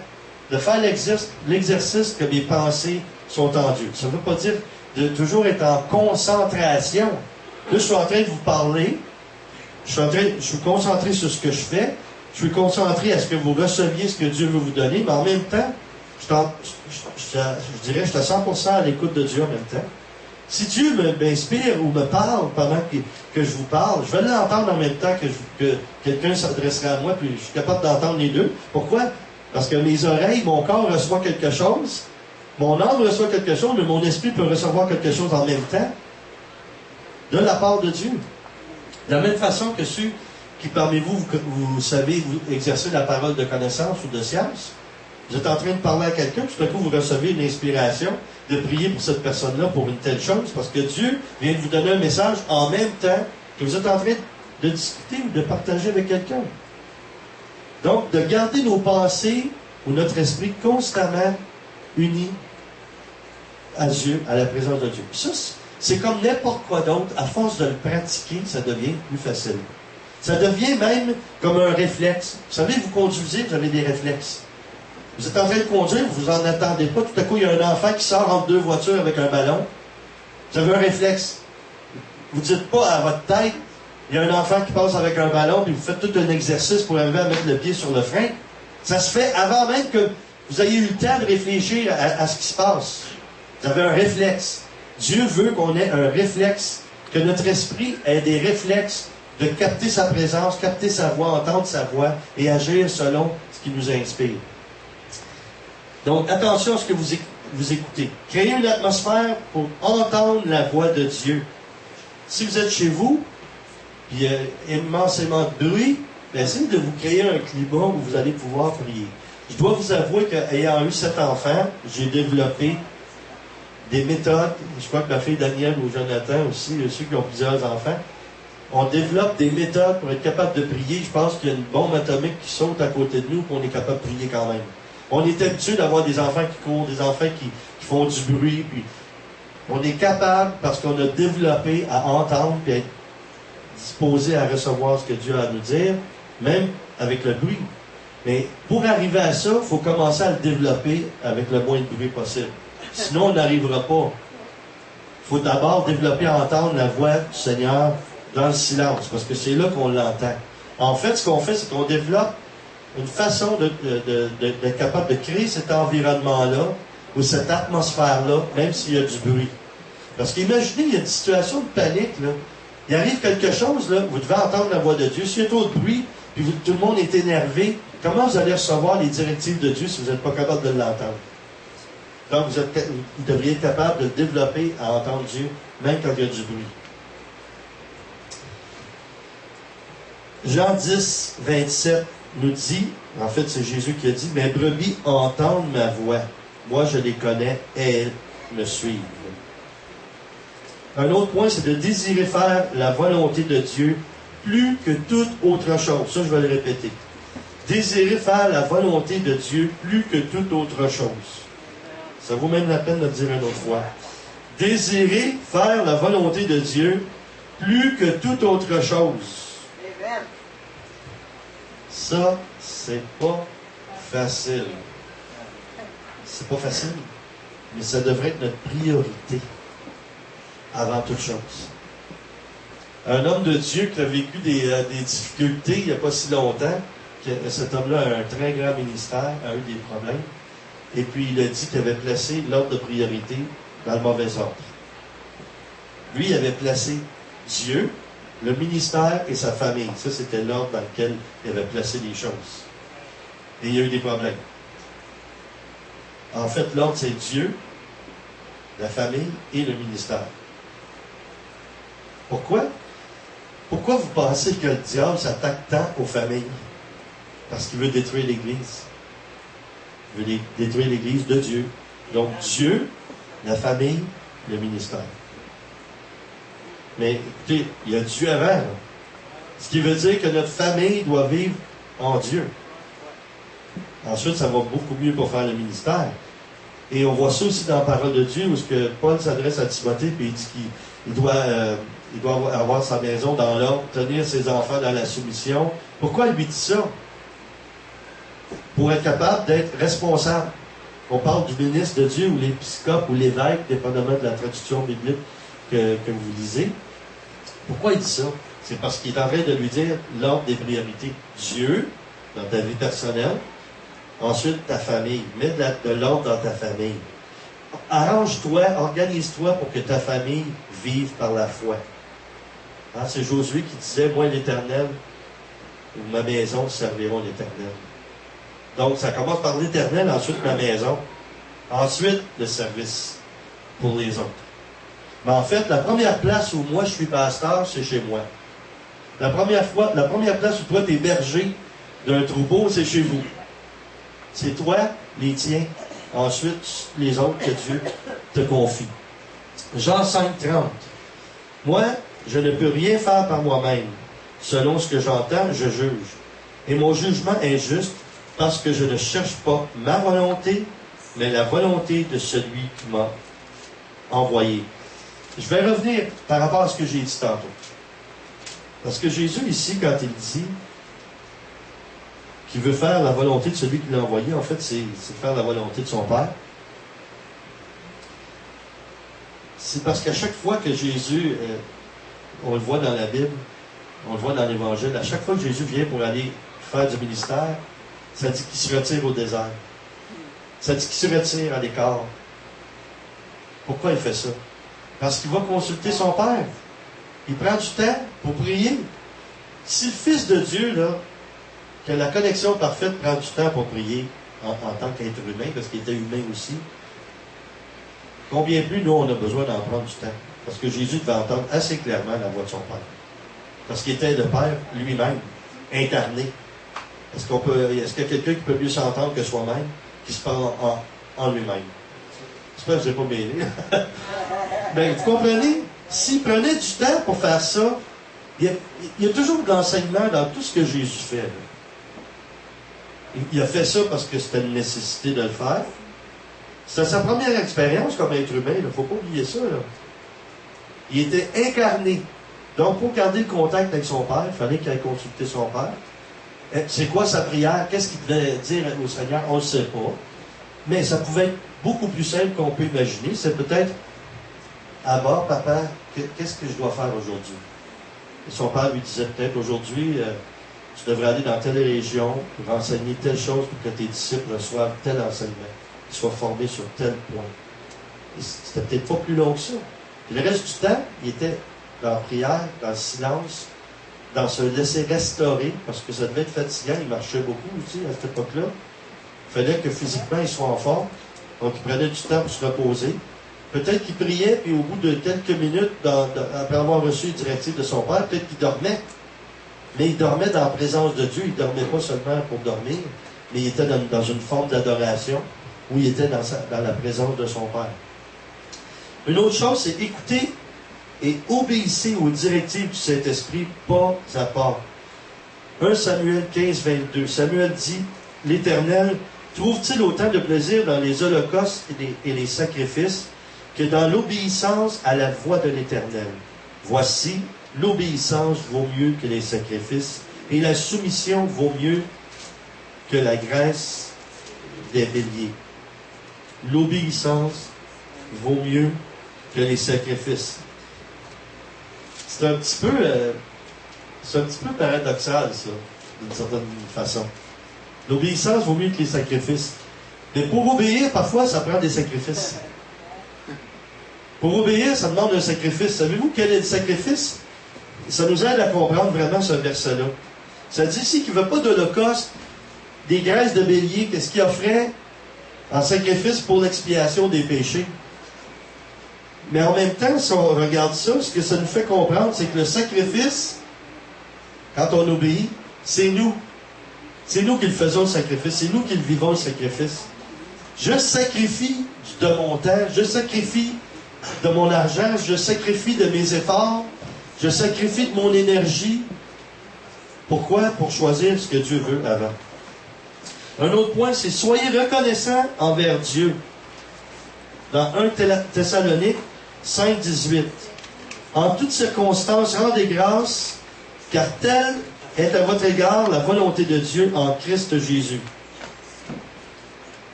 De faire l'exercice que mes pensées sont en Dieu. Ça ne veut pas dire de toujours être en concentration. Là, je suis en train de vous parler, je suis concentré sur ce que je fais, je suis concentré à ce que vous receviez ce que Dieu veut vous donner, mais en même temps, je dirais, je suis à 100% à l'écoute de Dieu en même temps. Si Dieu m'inspire ou me parle pendant que je vous parle, je vais l'entendre en même temps que quelqu'un s'adresserait à moi, puis je suis capable d'entendre les deux. Pourquoi? Parce que mes oreilles, mon corps reçoit quelque chose, mon âme reçoit quelque chose, mais mon esprit peut recevoir quelque chose en même temps de la part de Dieu. De la même façon que ceux qui parmi vous, vous savez, vous exercez la parole de connaissance ou de science, vous êtes en train de parler à quelqu'un, tout à coup vous recevez une inspiration de prier pour cette personne-là pour une telle chose, parce que Dieu vient de vous donner un message en même temps que vous êtes en train de discuter ou de partager avec quelqu'un. Donc, de garder nos pensées ou notre esprit constamment unis à Dieu, à la présence de Dieu. Ça, c'est comme n'importe quoi d'autre. À force de le pratiquer, ça devient plus facile. Ça devient même comme un réflexe. Vous savez, vous conduisez, vous avez des réflexes. Vous êtes en train de conduire, vous en attendez pas. Tout à coup, il y a un enfant qui sort entre deux voitures avec un ballon. Vous avez un réflexe. Vous ne dites pas à votre tête, il y a un enfant qui passe avec un ballon, puis vous faites tout un exercice pour arriver à mettre le pied sur le frein. Ça se fait avant même que vous ayez eu le temps de réfléchir à ce qui se passe. Vous avez un réflexe. Dieu veut qu'on ait un réflexe, que notre esprit ait des réflexes de capter sa présence, capter sa voix, entendre sa voix et agir selon ce qui nous inspire. Donc, attention à ce que vous écoutez. Créez une atmosphère pour entendre la voix de Dieu. Si vous êtes chez vous, puis il y a immensément de bruit, bien, essayez de vous créer un climat où vous allez pouvoir prier. Je dois vous avouer qu'ayant eu 7 enfants, j'ai développé des méthodes. Je crois que ma fille Danielle ou Jonathan aussi, ceux qui ont plusieurs enfants, on développe des méthodes pour être capable de prier. Je pense qu'il y a une bombe atomique qui saute à côté de nous, qu'on est capable de prier quand même. On est habitué d'avoir des enfants qui courent, des enfants qui font du bruit, puis on est capable, parce qu'on a développé à entendre et être disposé à recevoir ce que Dieu a à nous dire, même avec le bruit. Mais pour arriver à ça, il faut commencer à le développer avec le moins de bruit possible. Sinon, on n'arrivera pas. Il faut d'abord développer à entendre la voix du Seigneur dans le silence, parce que c'est là qu'on l'entend. En fait, ce qu'on fait, c'est qu'on développe une façon d'être capable de créer cet environnement-là, ou cette atmosphère-là, même s'il y a du bruit. Parce qu'imaginez, il y a une situation de panique, là. Il arrive quelque chose, là, vous devez entendre la voix de Dieu. S'il y a trop de bruit, puis tout le monde est énervé, comment vous allez recevoir les directives de Dieu si vous n'êtes pas capable de l'entendre? Donc, vous devriez être capable de développer à entendre Dieu, même quand il y a du bruit. Jean 10, 27 nous dit, en fait c'est Jésus qui a dit, « Mes brebis entendent ma voix. Moi je les connais et elles me suivent. » Un autre point, c'est de désirer faire la volonté de Dieu plus que toute autre chose. Ça, je vais le répéter. Désirer faire la volonté de Dieu plus que toute autre chose. Ça vaut même la peine de le dire une autre fois. Désirer faire la volonté de Dieu plus que toute autre chose. Ça, c'est pas facile. C'est pas facile, mais ça devrait être notre priorité avant toute chose. Un homme de Dieu qui a vécu des difficultés il n'y a pas si longtemps, cet homme-là a un très grand ministère, a eu des problèmes, et puis il a dit qu'il avait placé l'ordre de priorité dans le mauvais ordre. Lui, il avait placé Dieu, le ministère et sa famille. Ça, c'était l'ordre dans lequel il avait placé les choses. Et il y a eu des problèmes. En fait, l'ordre, c'est Dieu, la famille et le ministère. Pourquoi? Pourquoi vous pensez que le diable s'attaque tant aux familles? Parce qu'il veut détruire l'Église. Il veut détruire l'Église de Dieu. Donc, Dieu, la famille, le ministère. Mais écoutez, il y a Dieu avant. Là. Ce qui veut dire que notre famille doit vivre en Dieu. Ensuite, ça va beaucoup mieux pour faire le ministère. Et on voit ça aussi dans la parole de Dieu, où ce que Paul s'adresse à Timothée, puis il dit qu'il doit avoir sa maison dans l'ordre, tenir ses enfants dans la soumission. Pourquoi il lui dit ça? Pour être capable d'être responsable. On parle du ministre de Dieu, ou l'épiscope, ou l'évêque, dépendamment de la traduction biblique que vous lisez. Pourquoi il dit ça? C'est parce qu'il est en train de lui dire l'ordre des priorités. Dieu, dans ta vie personnelle. Ensuite, ta famille. Mets de l'ordre dans ta famille. Arrange-toi, organise-toi pour que ta famille vive par la foi. Hein, c'est Josué qui disait, moi l'Éternel, ou ma maison serviront l'Éternel. Donc, ça commence par l'Éternel, ensuite ma maison, ensuite le service pour les autres. Mais en fait, la première place où moi je suis pasteur, c'est chez moi. La première place où toi tu es berger d'un troupeau, c'est chez vous. C'est toi, les tiens, ensuite les autres que Dieu te confie. Jean 5,30. Moi, je ne peux rien faire par moi-même. Selon ce que j'entends, je juge. Et mon jugement est juste parce que je ne cherche pas ma volonté, mais la volonté de celui qui m'a envoyé. Je vais revenir par rapport à ce que j'ai dit tantôt. Parce que Jésus, ici, quand il dit qu'il veut faire la volonté de celui qui l'a envoyé, en fait, c'est faire la volonté de son Père. C'est parce qu'à chaque fois que Jésus, on le voit dans la Bible, on le voit dans l'Évangile, à chaque fois que Jésus vient pour aller faire du ministère, ça dit qu'il se retire au désert. Ça dit qu'il se retire à l'écart. Pourquoi il fait ça? Parce qu'il va consulter son Père. Il prend du temps pour prier. Si le Fils de Dieu, là, que la connexion parfaite prend du temps pour prier en tant qu'être humain, parce qu'il était humain aussi, combien plus nous, on a besoin d'en prendre du temps? Parce que Jésus devait entendre assez clairement la voix de son Père. Parce qu'il était le Père lui-même, incarné. Est-ce qu'il y a quelqu'un qui peut mieux s'entendre que soi-même, qui se parle en lui-même? J'espère que je n'ai pas mêlé. Ben, vous comprenez? S'il prenait du temps pour faire ça, il y a toujours de l'enseignement dans tout ce que Jésus fait. Là. Il a fait ça parce que c'était une nécessité de le faire. C'était sa première expérience comme être humain. Il ne faut pas oublier ça. Là. Il était incarné. Donc, pour garder le contact avec son Père, il fallait qu'il aille consulter son Père. C'est quoi sa prière? Qu'est-ce qu'il devait dire au Seigneur? On ne le sait pas. Mais ça pouvait être beaucoup plus simple qu'on peut imaginer. C'est peut-être Abba, papa, qu'est-ce que je dois faire aujourd'hui? Et son père lui disait peut-être aujourd'hui, tu devrais aller dans telle région pour enseigner telle chose pour que tes disciples reçoivent tel enseignement, qu'ils soient formés sur tel point. Et c'était peut-être pas plus long que ça. Et le reste du temps, il était dans la prière, dans le silence, dans se laisser restaurer, parce que ça devait être fatigant, il marchait beaucoup aussi à cette époque-là. Il fallait que physiquement il soit en forme, donc il prenait du temps pour se reposer. Peut-être qu'il priait, puis au bout de quelques minutes, après avoir reçu les directives de son père, peut-être qu'il dormait. Mais il dormait dans la présence de Dieu. Il ne dormait pas seulement pour dormir, mais il était dans une forme d'adoration où il était dans la présence de son Père. Une autre chose, c'est écouter et obéissez aux directives du Saint-Esprit pas à pas. 1 Samuel 15, 22. Samuel dit, « L'Éternel trouve-t-il autant de plaisir dans les holocaustes et les sacrifices que dans l'obéissance à la voix de l'Éternel. Voici, l'obéissance vaut mieux que les sacrifices, et la soumission vaut mieux que la graisse des béliers. » L'obéissance vaut mieux que les sacrifices. C'est un petit peu paradoxal, ça, d'une certaine façon. L'obéissance vaut mieux que les sacrifices. Mais pour obéir, parfois, ça prend des sacrifices. Pour obéir, ça demande un sacrifice. Savez-vous quel est le sacrifice? Ça nous aide à comprendre vraiment ce verset-là. Ça dit ici qu'il ne veut pas d'holocauste, des graisses de bélier. Qu'est-ce qu'il offrait en sacrifice pour l'expiation des péchés? Mais en même temps, si on regarde ça, ce que ça nous fait comprendre, c'est que le sacrifice, quand on obéit, c'est nous. C'est nous qui le faisons, le sacrifice. C'est nous qui le vivons, le sacrifice. Je sacrifie de mon temps, je sacrifie de mon argent, je sacrifie de mes efforts, je sacrifie de mon énergie. Pourquoi? Pour choisir ce que Dieu veut avant. Un autre point, c'est soyez reconnaissants envers Dieu. Dans 1 Thessalonique 5, 18. En toutes circonstances, rendez grâce, car telle est à votre égard la volonté de Dieu en Christ Jésus.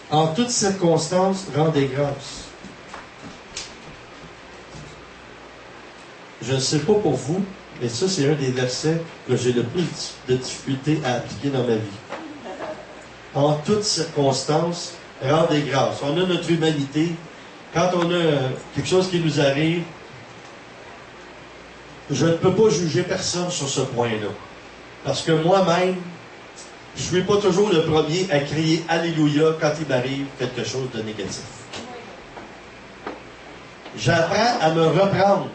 En toutes circonstances, rendez grâce. Je ne sais pas pour vous, mais ça, c'est un des versets que j'ai le plus de difficulté à appliquer dans ma vie. En toutes circonstances, rendez grâce. On a notre humanité. Quand on a quelque chose qui nous arrive, je ne peux pas juger personne sur ce point-là. Parce que moi-même, je ne suis pas toujours le premier à crier « Alléluia » quand il m'arrive quelque chose de négatif. J'apprends à me reprendre.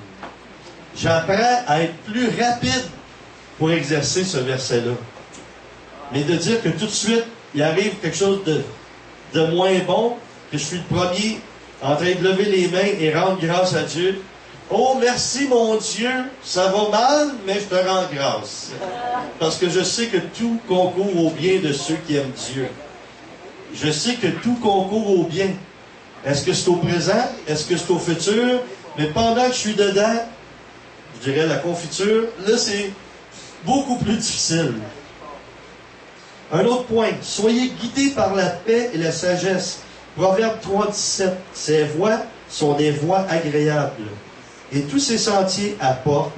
J'apprends à être plus rapide pour exercer ce verset-là. Mais de dire que tout de suite, il arrive quelque chose de moins bon, que je suis le premier en train de lever les mains et rendre grâce à Dieu. Oh, merci mon Dieu, ça va mal, mais je te rends grâce. Parce que je sais que tout concourt au bien de ceux qui aiment Dieu. Je sais que tout concourt au bien. Est-ce que c'est au présent? Est-ce que c'est au futur? Mais pendant que je suis dedans, je dirais la confiture, là, c'est beaucoup plus difficile. Un autre point, soyez guidés par la paix et la sagesse. Proverbe 3,17. Ses voies sont des voies agréables, et tous ses sentiers apportent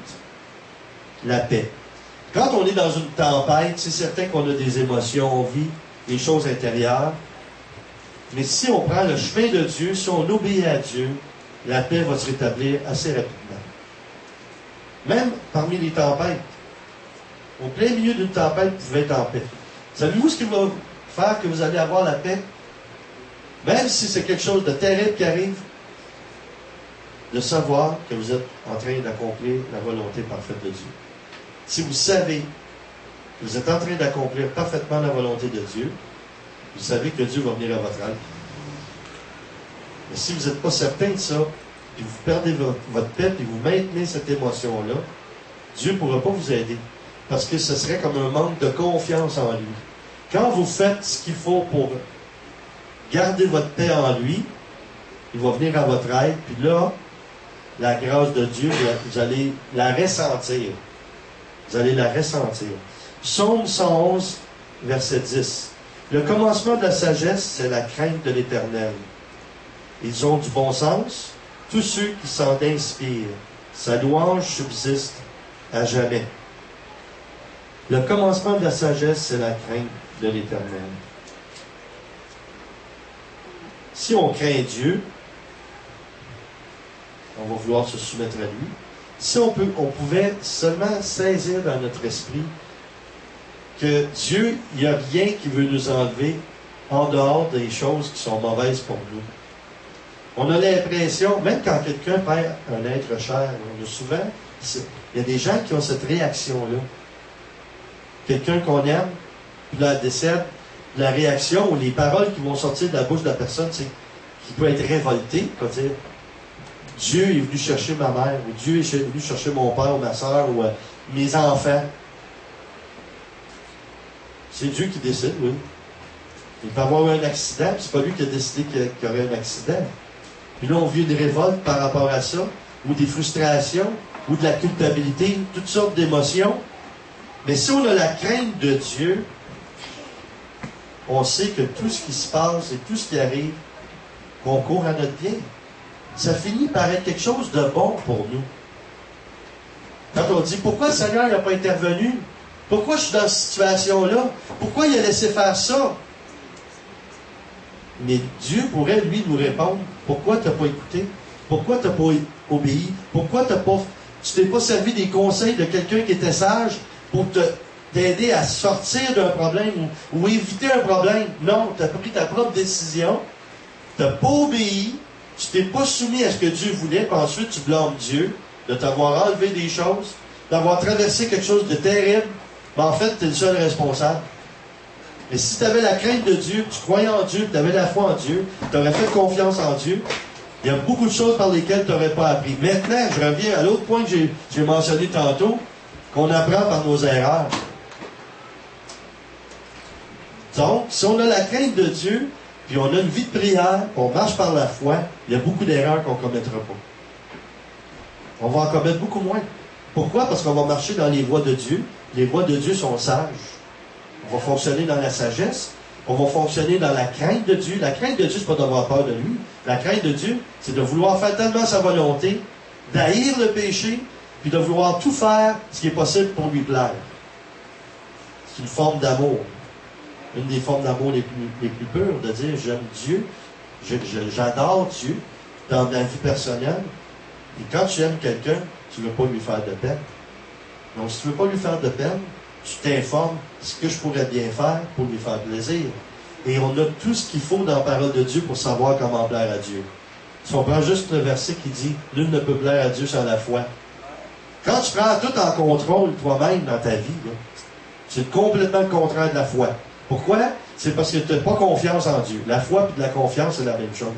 la paix. Quand on est dans une tempête, c'est certain qu'on a des émotions, on vit des choses intérieures. Mais si on prend le chemin de Dieu, si on obéit à Dieu, la paix va se rétablir assez rapidement. Même parmi les tempêtes, au plein milieu d'une tempête, vous pouvez être en paix. Savez-vous ce qui va faire que vous allez avoir la paix? Même si c'est quelque chose de terrible qui arrive, de savoir que vous êtes en train d'accomplir la volonté parfaite de Dieu. Si vous savez que vous êtes en train d'accomplir parfaitement la volonté de Dieu, vous savez que Dieu va venir à votre aide. Mais si vous n'êtes pas certain de ça, puis vous perdez votre paix, puis vous maintenez cette émotion-là, Dieu ne pourra pas vous aider. Parce que ce serait comme un manque de confiance en lui. Quand vous faites ce qu'il faut pour garder votre paix en lui, il va venir à votre aide, puis là, la grâce de Dieu, vous allez la ressentir. Vous allez la ressentir. Psaume 111, verset 10. Le commencement de la sagesse, c'est la crainte de l'Éternel. Ils ont du bon sens, tous ceux qui s'en inspirent. Sa louange subsiste à jamais. Le commencement de la sagesse, c'est la crainte de l'Éternel. Si on craint Dieu, on va vouloir se soumettre à lui. Si on pouvait seulement saisir dans notre esprit que Dieu, il n'y a rien qui veut nous enlever en dehors des choses qui sont mauvaises pour nous. On a l'impression, même quand quelqu'un perd un être cher, on a souvent, il y a des gens qui ont cette réaction-là. Quelqu'un qu'on aime, puis là, elle décède, la réaction ou les paroles qui vont sortir de la bouche de la personne, c'est qu'il peut être révolté, peut dire Dieu est venu chercher ma mère, ou Dieu est venu chercher mon père ou ma soeur, ou mes enfants. C'est Dieu qui décide, oui. Il peut avoir eu un accident, puis c'est pas lui qui a décidé qu'il y aurait un accident. Puis là, on vit une révolte par rapport à ça, ou des frustrations, ou de la culpabilité, toutes sortes d'émotions. Mais si on a la crainte de Dieu, on sait que tout ce qui se passe et tout ce qui arrive concourt à notre bien. Ça finit par être quelque chose de bon pour nous. Quand on dit, pourquoi le Seigneur n'a pas intervenu? Pourquoi je suis dans cette situation-là? Pourquoi il a laissé faire ça? Mais Dieu pourrait, lui, nous répondre, pourquoi tu n'as pas écouté? Pourquoi tu n'as pas obéi? Pourquoi tu t'es pas servi des conseils de quelqu'un qui était sage pour t'aider à sortir d'un problème ou éviter un problème? Non, tu as pris ta propre décision, tu n'as pas obéi, tu t'es pas soumis à ce que Dieu voulait, puis ensuite tu blâmes Dieu de t'avoir enlevé des choses, d'avoir traversé quelque chose de terrible. Mais en fait, tu es le seul responsable. Mais si tu avais la crainte de Dieu, tu croyais en Dieu, tu avais la foi en Dieu, tu aurais fait confiance en Dieu, il y a beaucoup de choses par lesquelles tu n'aurais pas appris. Maintenant, je reviens à l'autre point que j'ai mentionné tantôt, qu'on apprend par nos erreurs. Donc, si on a la crainte de Dieu, puis on a une vie de prière, on marche par la foi, il y a beaucoup d'erreurs qu'on ne commettra pas. On va en commettre beaucoup moins. Pourquoi? Parce qu'on va marcher dans les voies de Dieu. Les voies de Dieu sont sages. On va fonctionner dans la sagesse. On va fonctionner dans la crainte de Dieu. La crainte de Dieu, c'est pas d'avoir peur de lui. La crainte de Dieu, c'est de vouloir faire tellement sa volonté, d'haïr le péché, puis de vouloir tout faire ce qui est possible pour lui plaire. C'est une forme d'amour. Une des formes d'amour les plus pures, de dire j'aime Dieu, j'adore Dieu dans ma vie personnelle. Et quand tu aimes quelqu'un, tu ne veux pas lui faire de peine. Donc, si tu ne veux pas lui faire de peine, tu t'informes ce que je pourrais bien faire pour lui faire plaisir. Et on a tout ce qu'il faut dans la parole de Dieu pour savoir comment plaire à Dieu. Si on prend juste le verset qui dit « Nul ne peut plaire à Dieu sans la foi ». Quand tu prends tout en contrôle toi-même dans ta vie, c'est complètement le contraire de la foi. Pourquoi? C'est parce que tu n'as pas confiance en Dieu. La foi et la confiance, c'est la même chose.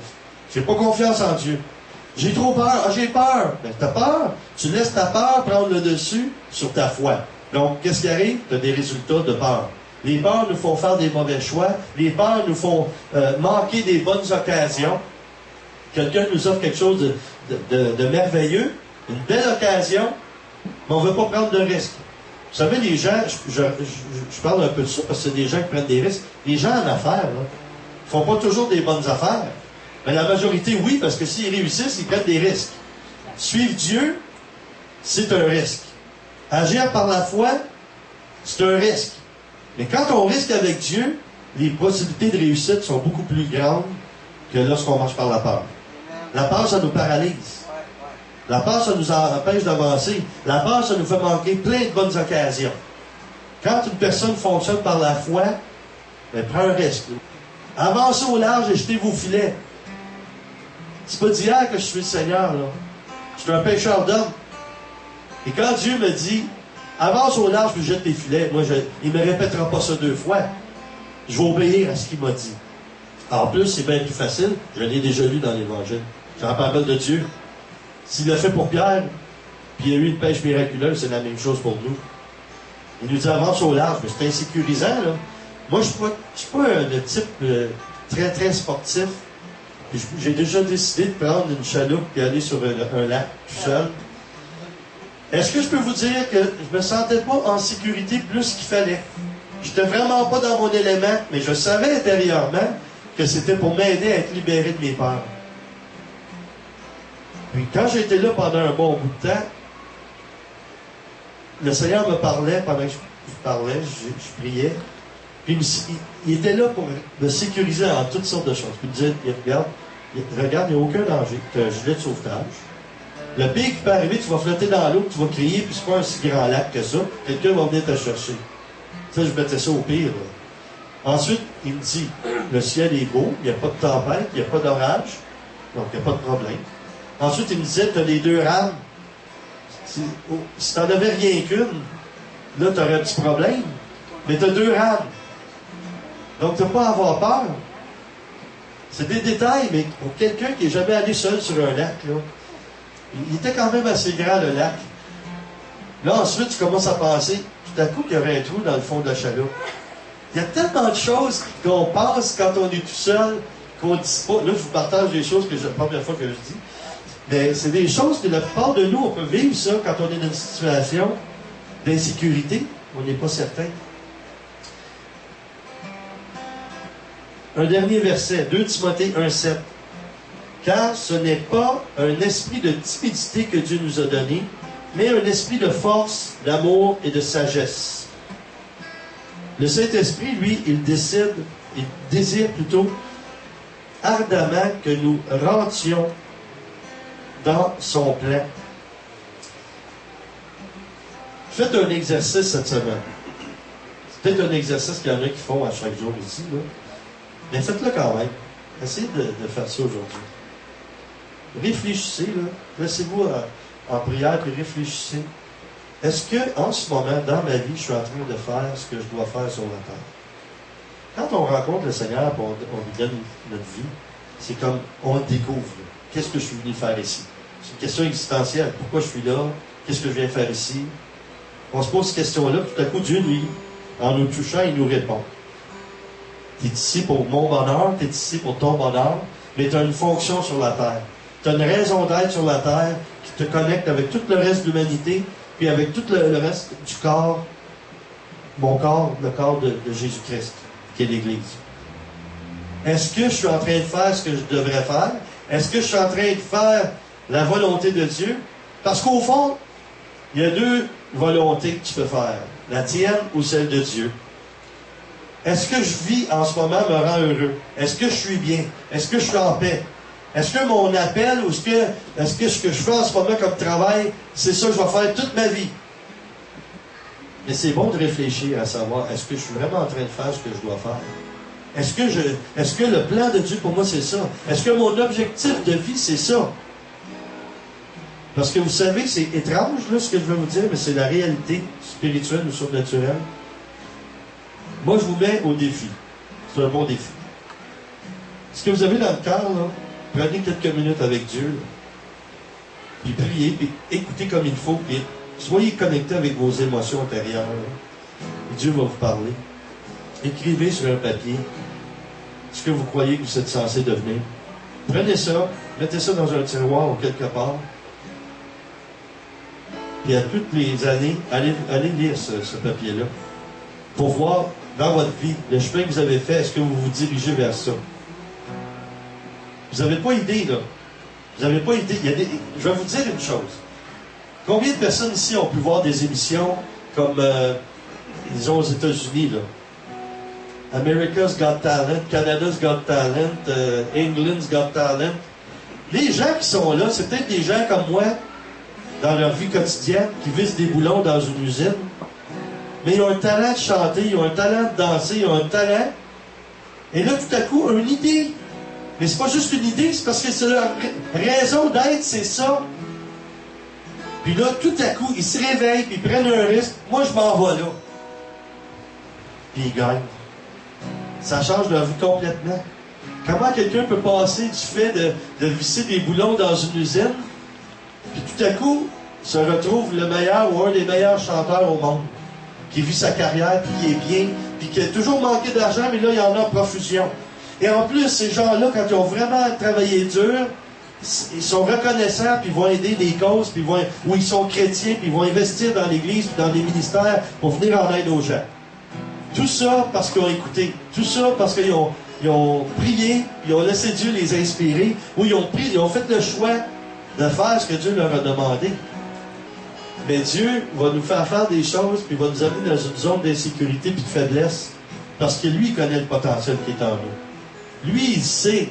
Tu n'as pas confiance en Dieu. J'ai trop peur. Ah, j'ai peur. Mais tu as peur. Tu laisses ta peur prendre le dessus sur ta foi. Donc, qu'est-ce qui arrive? Tu as des résultats de peur. Les peurs nous font faire des mauvais choix. Les peurs nous font manquer des bonnes occasions. Quelqu'un nous offre quelque chose de merveilleux, une belle occasion, mais on ne veut pas prendre de risques. Vous savez, les gens, je parle un peu de ça parce que c'est des gens qui prennent des risques. Les gens en affaires, là, font pas toujours des bonnes affaires. Mais la majorité, oui, parce que s'ils réussissent, ils prennent des risques. Suivre Dieu, c'est un risque. Agir par la foi, c'est un risque. Mais quand on risque avec Dieu, les possibilités de réussite sont beaucoup plus grandes que lorsqu'on marche par la peur. La peur, ça nous paralyse. La peur, ça nous empêche d'avancer. La peur, ça nous fait manquer plein de bonnes occasions. Quand une personne fonctionne par la foi, elle prend un risque. Avancez au large et jetez vos filets. C'est pas d'hier que je suis le Seigneur, là. Je suis un pêcheur d'hommes. Et quand Dieu me dit, avance au large et jette tes filets, moi, il ne me répétera pas ça 2 fois. Je vais obéir à ce qu'il m'a dit. En plus, c'est bien plus facile. Je l'ai déjà lu dans l'Évangile. J'en parle de Dieu. S'il l'a fait pour Pierre, puis il y a eu une pêche miraculeuse, c'est la même chose pour nous. Il nous dit avance au large, mais c'est insécurisant, là. Moi, je ne suis pas un type très, très sportif. J'ai déjà décidé de prendre une chaloupe et aller sur un lac tout seul. Est-ce que je peux vous dire que je me sentais pas en sécurité plus qu'il fallait? J'étais vraiment pas dans mon élément, mais je savais intérieurement que c'était pour m'aider à être libéré de mes peurs. Puis quand j'étais là pendant un bon bout de temps, le Seigneur me parlait pendant que je parlais, je priais. Puis il était là pour me sécuriser en toutes sortes de choses. Puis il me disait, regarde, il n'y a aucun danger. Tu as un gilet de sauvetage. Le pire qui peut arriver, tu vas flotter dans l'eau, tu vas crier, puis c'est pas un si grand lac que ça. Quelqu'un va venir te chercher. Ça, je mettais ça au pire. Là. Ensuite, il me dit, le ciel est beau, il n'y a pas de tempête, il n'y a pas d'orage, donc il n'y a pas de problème. Ensuite, il me disait, tu as les 2 rames. Si tu n'en avais rien qu'une, là, tu aurais un petit problème. Mais tu as 2 rames. Donc, tu n'as pas à avoir peur. C'est des détails, mais pour quelqu'un qui n'est jamais allé seul sur un lac, là, il était quand même assez grand, le lac. Là, ensuite, tu commences à penser, tout à coup, qu'il y aurait un trou dans le fond de la chaloupe. Il y a tellement de choses qu'on pense quand on est tout seul, qu'on ne dit pas. Là, je vous partage des choses que c'est la première fois que je dis. Mais c'est des choses que la plupart de nous, on peut vivre ça quand on est dans une situation d'insécurité. On n'est pas certain. Un dernier verset, 2 Timothée 1,7. Car ce n'est pas un esprit de timidité que Dieu nous a donné, mais un esprit de force, d'amour et de sagesse. Le Saint-Esprit, lui, il désire plutôt ardemment que nous rentions dans son plan. Faites un exercice cette semaine. C'est peut-être un exercice qu'il y en a qui font à chaque jour ici, là. Mais faites-le quand même. Essayez de faire ça aujourd'hui. Réfléchissez, là. Laissez-vous en prière et réfléchissez. Est-ce que, en ce moment, dans ma vie, je suis en train de faire ce que je dois faire sur la terre? Quand on rencontre le Seigneur et on lui donne notre vie, c'est comme on le découvre. Qu'est-ce que je suis venu faire ici? C'est une question existentielle. Pourquoi je suis là? Qu'est-ce que je viens faire ici? On se pose cette question-là, tout à coup, Dieu, lui, en nous touchant, il nous répond. Tu es ici pour mon bonheur, tu es ici pour ton bonheur, mais tu as une fonction sur la terre. Tu as une raison d'être sur la terre qui te connecte avec tout le reste de l'humanité, puis avec tout le reste du corps, mon corps, le corps de Jésus-Christ, qui est l'Église. Est-ce que je suis en train de faire ce que je devrais faire? Est-ce que je suis en train de faire la volonté de Dieu? Parce qu'au fond, il y a 2 volontés que tu peux faire. La tienne ou celle de Dieu. Est-ce que je vis en ce moment me rend heureux? Est-ce que je suis bien? Est-ce que je suis en paix? Est-ce que mon appel ou est-ce que ce que je fais en ce moment comme travail, c'est ça que je vais faire toute ma vie? Mais c'est bon de réfléchir à savoir, est-ce que je suis vraiment en train de faire ce que je dois faire? Est-ce que le plan de Dieu pour moi, c'est ça? Est-ce que mon objectif de vie, c'est ça? Parce que vous savez, c'est étrange, là, ce que je vais vous dire, mais c'est la réalité spirituelle ou surnaturelle. Moi, je vous mets au défi. C'est un bon défi. Ce que vous avez dans le cœur, là, prenez quelques minutes avec Dieu, là, puis priez, puis écoutez comme il faut, puis soyez connectés avec vos émotions intérieures. Là. Et Dieu va vous parler. Écrivez sur un papier ce que vous croyez que vous êtes censé devenir. Prenez ça, Mettez ça dans un tiroir ou quelque part. Puis à toutes les années, allez lire ce papier-là. Pour voir dans votre vie, le chemin que vous avez fait, est-ce que vous vous dirigez vers ça? Vous n'avez pas idée, là. Vous n'avez pas idée. Je vais vous dire une chose. Combien de personnes ici ont pu voir des émissions comme, disons, aux États-Unis, là? America's Got Talent, Canada's Got Talent, England's Got Talent. Les gens qui sont là, c'est peut-être des gens comme moi, dans leur vie quotidienne, qui visent des boulons dans une usine. Mais ils ont un talent de chanter, ils ont un talent de danser, ils ont un talent. Et là, tout à coup, une idée. Mais c'est pas juste une idée, c'est parce que c'est leur raison d'être, c'est ça. Puis là, tout à coup, ils se réveillent, puis ils prennent un risque. Moi, je m'en vais là. Puis ils gagnent. Ça change leur vie complètement. Comment quelqu'un peut passer du fait de visser des boulons dans une usine, puis tout à coup, se retrouve le meilleur ou un des meilleurs chanteurs au monde, qui vit sa carrière, puis qui est bien, puis qui a toujours manqué d'argent, mais là, il y en a en profusion. Et en plus, ces gens-là, quand ils ont vraiment travaillé dur, ils sont reconnaissants, puis ils vont aider des causes, puis ou ils sont chrétiens, puis ils vont investir dans l'Église, puis dans les ministères, pour venir en aide aux gens. Tout ça parce qu'ils ont écouté. Tout ça parce qu'ils ont prié, ils ont laissé Dieu les inspirer, ou ils ont fait le choix de faire ce que Dieu leur a demandé. Mais Dieu va nous faire des choses, puis il va nous amener dans une zone d'insécurité et de faiblesse, parce que lui, il connaît le potentiel qui est en nous. Lui, il sait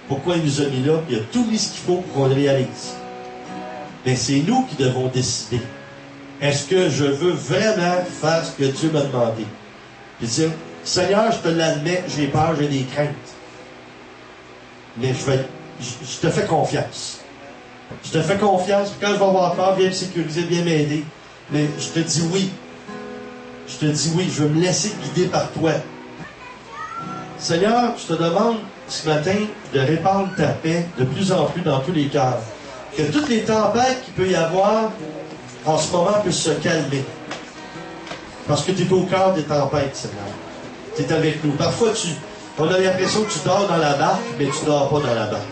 pourquoi il nous a mis là, puis il a tout mis ce qu'il faut pour qu'on le réalise. Mais c'est nous qui devons décider. Est-ce que je veux vraiment faire ce que Dieu m'a demandé? Puis dire, Seigneur, je te l'admets, j'ai peur, j'ai des craintes. Mais je te fais confiance. Je te fais confiance, puis quand je vais avoir peur, viens me sécuriser, viens m'aider. Mais je te dis oui. Je te dis oui, je veux me laisser guider par toi. Seigneur, je te demande ce matin de répandre ta paix de plus en plus dans tous les cœurs. Que toutes les tempêtes qu'il peut y avoir en ce moment puissent se calmer. Parce que tu es au cœur des tempêtes, Seigneur. Tu es avec nous. Parfois, on a l'impression que tu dors dans la barque, mais tu ne dors pas dans la barque.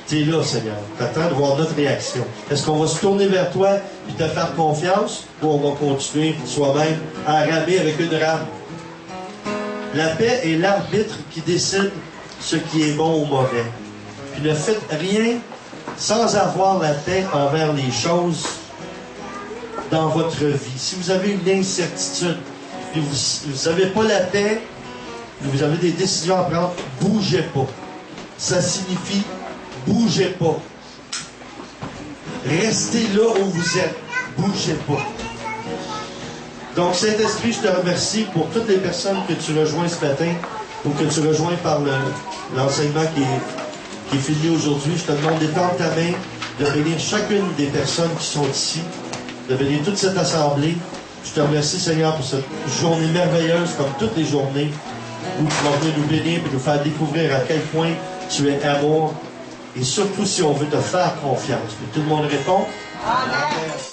Tu es là, Seigneur. Tu attends de voir notre réaction. Est-ce qu'on va se tourner vers toi et te faire confiance, ou on va continuer soi-même à ramer avec une rame? La paix est l'arbitre qui décide ce qui est bon ou mauvais. Puis ne faites rien sans avoir la paix envers les choses dans votre vie. Si vous avez une incertitude, puis vous n'avez pas la paix, vous avez des décisions à prendre, bougez pas. Ça signifie bougez pas. Restez là où vous êtes. Bougez pas. Donc, Saint-Esprit, je te remercie pour toutes les personnes que tu rejoins ce matin, ou que tu rejoins par l'enseignement qui est filmé aujourd'hui. Je te demande d'étendre ta main, de bénir chacune des personnes qui sont ici, de bénir toute cette assemblée. Je te remercie, Seigneur, pour cette journée merveilleuse, comme toutes les journées, où tu vas venir nous bénir et nous faire découvrir à quel point tu es amour. Et surtout, si on veut te faire confiance. Et tout le monde répond. Amen.